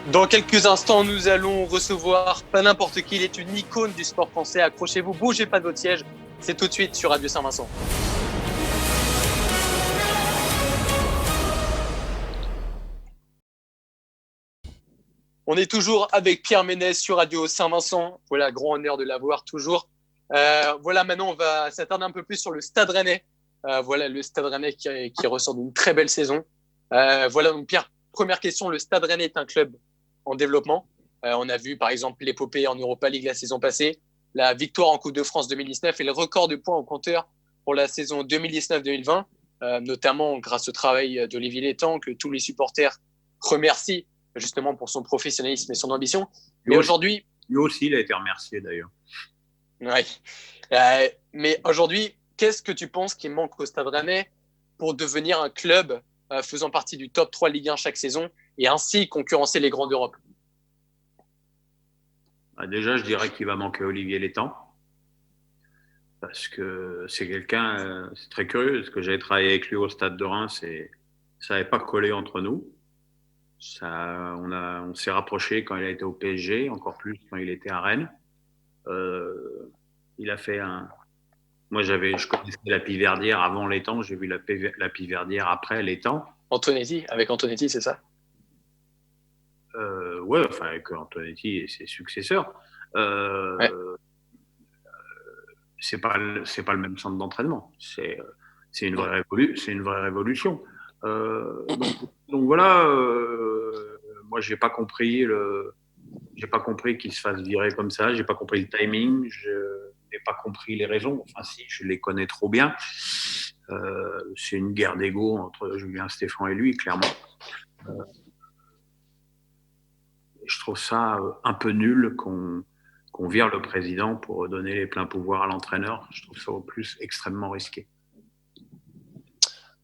Dans quelques instants, nous allons recevoir pas n'importe qui, il est une icône du sport français. Accrochez-vous, bougez pas de votre siège. C'est tout de suite sur Radio Saint-Vincent. On est toujours avec Pierre Ménès sur Radio Saint-Vincent. Voilà, grand honneur de l'avoir toujours. Voilà, maintenant on va s'attarder un peu plus sur le Stade Rennais. Voilà, le Stade Rennais qui ressort d'une très belle saison. Voilà, donc Pierre, première question, le Stade Rennais est un club en développement. On a vu par exemple l'épopée en Europa League la saison passée, la victoire en Coupe de France 2019 et le record de points au compteur pour la saison 2019-2020, notamment grâce au travail d'Olivier Létang, que tous les supporters remercient justement pour son professionnalisme et son ambition. Mais aujourd'hui, lui aussi, il a été remercié d'ailleurs. Ouais. Mais aujourd'hui, qu'est-ce que tu penses qui manque au Stade Rennais pour devenir un club faisant partie du top 3 Ligue 1 chaque saison et ainsi concurrencer les grands d'Europe? Déjà, je dirais qu'il va manquer Olivier Létang. Parce que c'est quelqu'un, c'est très curieux, parce que j'avais travaillé avec lui au Stade de Reims et ça n'avait pas collé entre nous. On s'est rapprochés quand il a été au PSG, encore plus quand il était à Rennes. Il a fait Moi, je connaissais la Piverdière avant Létang, j'ai vu la Piverdière après Létang. Avec Antonetti, c'est ça? Ouais, enfin avec Antonetti et ses successeurs. Ouais. C'est pas le même centre d'entraînement. C'est une vraie révolution. Donc voilà. Moi, j'ai pas compris qu'il se fasse virer comme ça. J'ai pas compris le timing. Je n'ai pas compris les raisons. Enfin, si, je les connais trop bien. C'est une guerre d'ego entre Julien Stéphan et lui, clairement. Je trouve ça un peu nul qu'on vire le président pour donner les pleins pouvoirs à l'entraîneur. Je trouve ça au plus extrêmement risqué.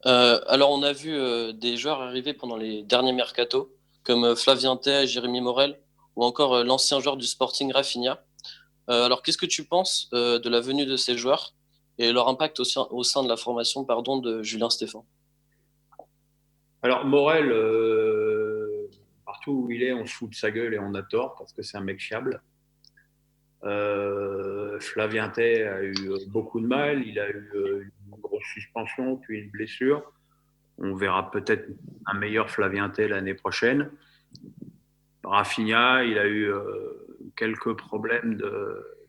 Alors, on a vu des joueurs arriver pendant les derniers mercatos, comme Flavien Tay, Jérémy Morel, ou encore l'ancien joueur du Sporting Rafinha. Alors, qu'est-ce que tu penses de la venue de ces joueurs et leur impact au sein de la formation de Julien Stéphan? Alors, Morel, partout où il est, on se fout de sa gueule et on a tort parce que c'est un mec fiable. Flavien Tay a eu beaucoup de mal. Il a eu une grosse suspension, puis une blessure. On verra peut-être un meilleur Flavien Tay l'année prochaine. Rafinha, il a eu quelques problèmes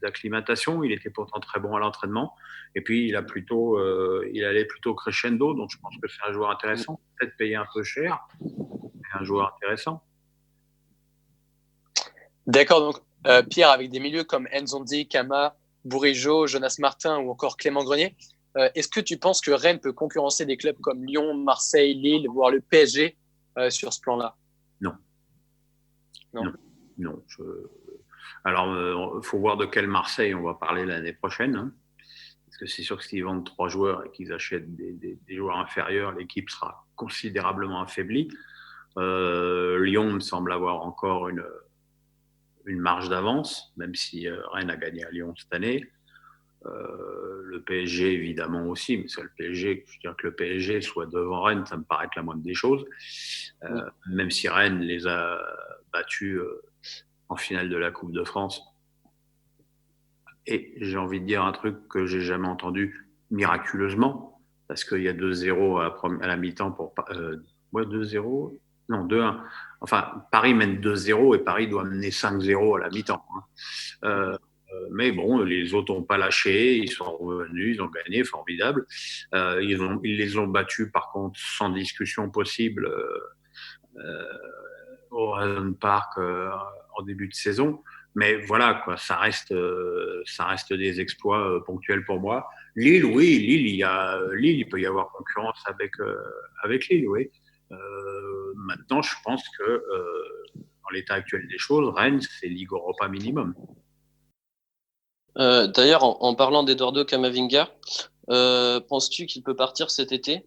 d'acclimatation. Il était pourtant très bon à l'entraînement. Et puis, il allait plutôt crescendo. Donc, je pense que c'est un joueur intéressant. Peut-être payé un peu cher, mais un joueur intéressant. D'accord. Donc, Pierre, avec des milieux comme Nzondi, Kama, Bourigeaud, Jonas Martin ou encore Clément Grenier, est-ce que tu penses que Rennes peut concurrencer des clubs comme Lyon, Marseille, Lille, voire le PSG sur ce plan-là? Non. Alors, il faut voir de quel Marseille on va parler l'année prochaine. Hein, parce que c'est sûr que s'ils vendent 3 joueurs et qu'ils achètent des joueurs inférieurs, l'équipe sera considérablement affaiblie. Lyon me semble avoir encore une marge d'avance, même si Rennes a gagné à Lyon cette année. Le PSG, évidemment aussi, mais c'est le PSG. Je veux dire que le PSG soit devant Rennes, ça me paraît être la moindre des choses. Même si Rennes les a battus en finale de la Coupe de France. Et j'ai envie de dire un truc que j'ai jamais entendu miraculeusement, parce qu'il y a 2-0 à la mi-temps pour 2-0. Non, 2-1. Enfin, Paris mène 2-0 et Paris doit mener 5-0 à la mi-temps. Mais bon, les autres n'ont pas lâché, ils sont revenus, ils ont gagné, formidable. Ils les ont battus, par contre, sans discussion possible au Horizon Park en début de saison. Mais voilà, quoi, ça reste des exploits ponctuels pour moi. Lille, oui, Lille, il peut y avoir concurrence avec Lille, oui. Maintenant, je pense que dans l'état actuel des choses, Rennes, c'est Ligue Europa minimum. D'ailleurs, en parlant d'Eduardo Camavinga, penses-tu qu'il peut partir cet été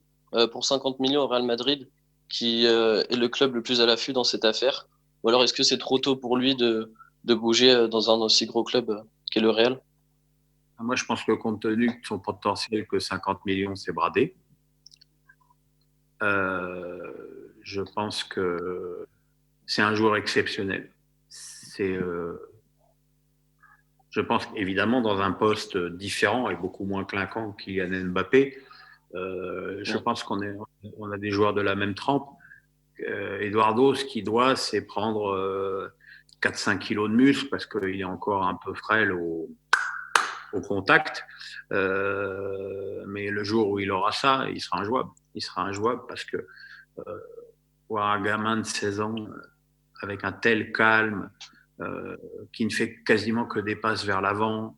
pour 50 millions au Real Madrid, qui est le club le plus à l'affût dans cette affaire? Ou alors est-ce que c'est trop tôt pour lui de bouger dans un aussi gros club qu'est le Real? Moi, je pense que compte tenu de son potentiel, que 50 millions, c'est bradé. Je pense que c'est un joueur exceptionnel. Je pense évidemment dans un poste différent et beaucoup moins clinquant que Kylian Mbappé. Je pense qu'on a des joueurs de la même trempe. Eduardo, ce qu'il doit, c'est prendre 4-5 kilos de muscle parce qu'il est encore un peu frêle au contact. Mais le jour où il aura ça, il sera injouable. Il sera injouable parce que voir un gamin de 16 ans avec un tel calme, qui ne fait quasiment que des passes vers l'avant,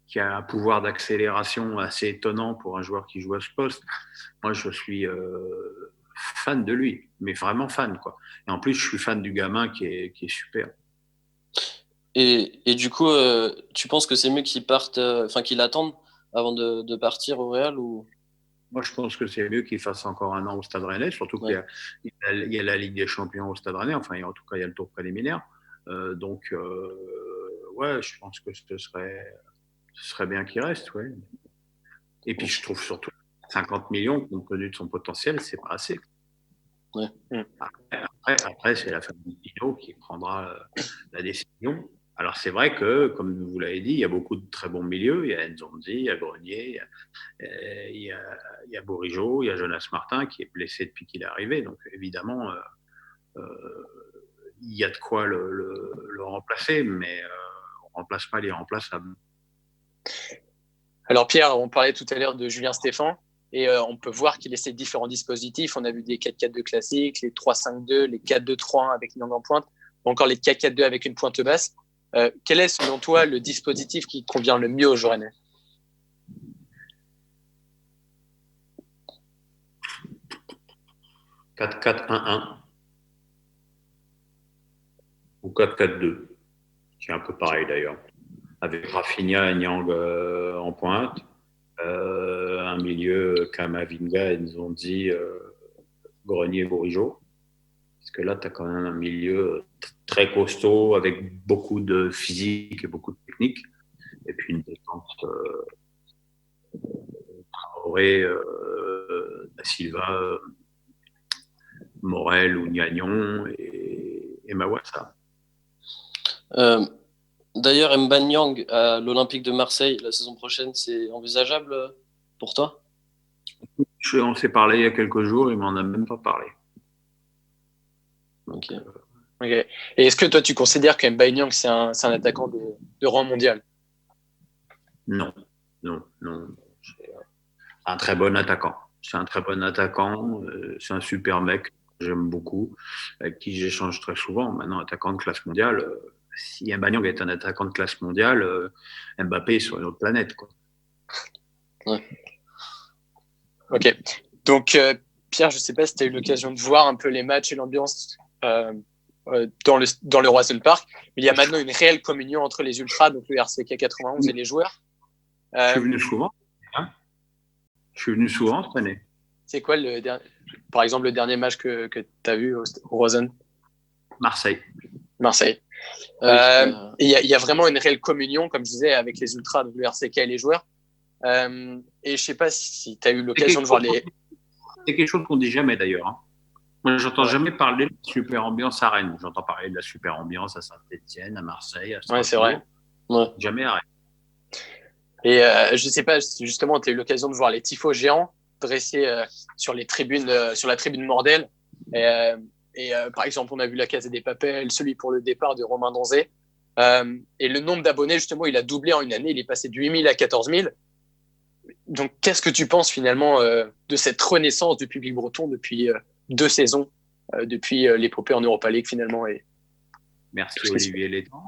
qui a un pouvoir d'accélération assez étonnant pour un joueur qui joue à ce poste. Moi, je suis fan de lui, mais vraiment fan, quoi. Et en plus, je suis fan du gamin qui est super. Et du coup, tu penses que c'est mieux qu'ils partent, qu'ils l'attendent avant de partir au Real ou... Moi, je pense que c'est mieux qu'il fasse encore un an au Stade Rennais, surtout qu'il y a la Ligue des Champions au Stade Rennais. Enfin, en tout cas, il y a le tour préliminaire. Donc, ouais, je pense que ce serait bien qu'il reste, ouais. Et puis, je trouve surtout 50 millions, compte tenu de son potentiel, c'est pas assez. Ouais. Après, c'est la famille Pino qui prendra la décision. Alors, c'est vrai que, comme vous l'avez dit, il y a beaucoup de très bons milieux. Il y a Nzonzi, il y a Grenier, il y a Bourigeaud, il y a Jonas Martin qui est blessé depuis qu'il est arrivé. Donc, évidemment, il y a de quoi le remplacer, mais on ne remplace pas les remplaçables. Alors Pierre, on parlait tout à l'heure de Julien Stéphan et on peut voir qu'il essaie différents dispositifs. On a vu des 4-4-2 classiques, les 3-5-2, les 4-2-3-1 avec une langue en pointe, ou encore les 4-4-2 avec une pointe basse. Quel est selon toi le dispositif qui convient le mieux aux joueurs rennais? « 4-4-1-1 ou 4-4-2, qui est un peu pareil d'ailleurs, avec Rafinha et Nyang en pointe, un milieu Kamavinga, Nzonzi, Grenier, Bourigeaud. Parce que là, tu as quand même un milieu très costaud, avec beaucoup de physique et beaucoup de technique. Et puis une défense Traoré, Da Silva, Morel ou Gagnon et Mawassa. D'ailleurs, M'Banyang à l'Olympique de Marseille la saison prochaine, c'est envisageable pour toi? On s'est parlé il y a quelques jours, il m'en a même pas parlé. Ok. Et est-ce que toi, tu considères que M'Banyang, c'est un attaquant de rang mondial? Non. C'est un très bon attaquant. C'est un très bon attaquant. C'est un super mec. J'aime beaucoup. Avec qui j'échange très souvent. Maintenant, attaquant de classe mondiale. Si M'Banyang est un attaquant de classe mondiale, Mbappé est sur une autre planète, quoi. Ouais. Ok. Donc, Pierre, je ne sais pas si tu as eu l'occasion de voir un peu les matchs et l'ambiance dans le Roison Park. Mais il y a maintenant une réelle communion entre les ultras, donc le RCK 91 et les joueurs. Je suis venu souvent. Je suis venu souvent cette année. C'est quoi, par exemple, le dernier match que tu as vu au Roison? Marseille. Il y a vraiment une réelle communion, comme je disais, avec les ultras, donc le RCK et les joueurs. Et je ne sais pas si tu as eu l'occasion de voir les... C'est quelque chose qu'on ne dit jamais d'ailleurs. Hein. Moi, j'entends jamais parler de la super ambiance à Rennes. J'entends parler de la super ambiance à Saint-Etienne, à Marseille, à Strasbourg. Ouais, c'est vrai. Ouais. Jamais à Rennes. Et je ne sais pas si justement tu as eu l'occasion de voir les tifos géants dressés sur la tribune Mordel. Et par exemple, on a vu la Casa des Papels, celui pour le départ de Romain Donzé. Et le nombre d'abonnés, justement, il a doublé en une année. Il est passé de 8 000 à 14 000. Donc, qu'est-ce que tu penses finalement de cette renaissance du public breton depuis 2 saisons, depuis l'épopée en Europa League finalement Merci Olivier Létang,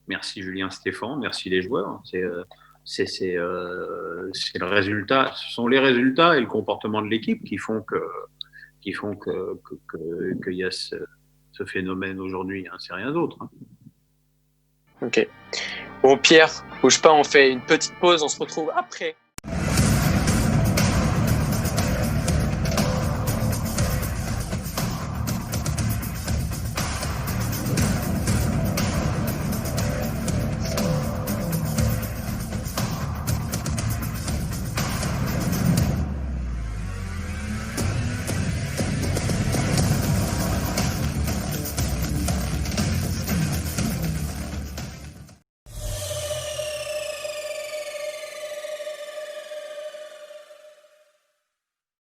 merci Julien Stéphan, merci les joueurs. C'est le résultat, ce sont les résultats et le comportement de l'équipe qui font qu'il y a ce phénomène aujourd'hui. Hein, c'est rien d'autre. Hein. Ok. Bon, Pierre, bouge pas, on fait une petite pause, on se retrouve après